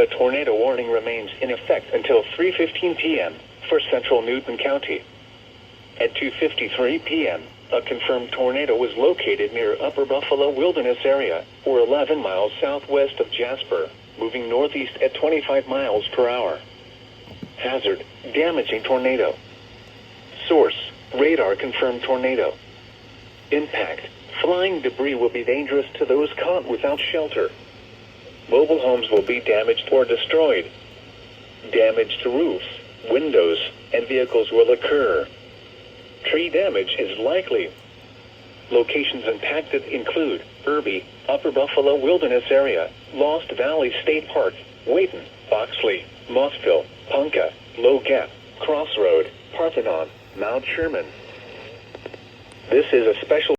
A tornado warning remains in effect until 3:15 p.m. for central Newton County. At 2:53 p.m., a confirmed tornado was located near Upper Buffalo Wilderness area, or 11 miles southwest of Jasper, moving northeast at 25 miles per hour. Hazard, damaging tornado. Source, radar confirmed tornado. Impact, flying debris will be dangerous to those caught without shelter. Mobile homes will be damaged or destroyed. Damage to roofs, windows, and vehicles will occur. Tree damage is likely. Locations impacted include Irby, Upper Buffalo Wilderness Area, Lost Valley State Park, Wayton, Boxley, Mossville, Ponca, Low Gap, Crossroad, Parthenon, Mount Sherman. This is a special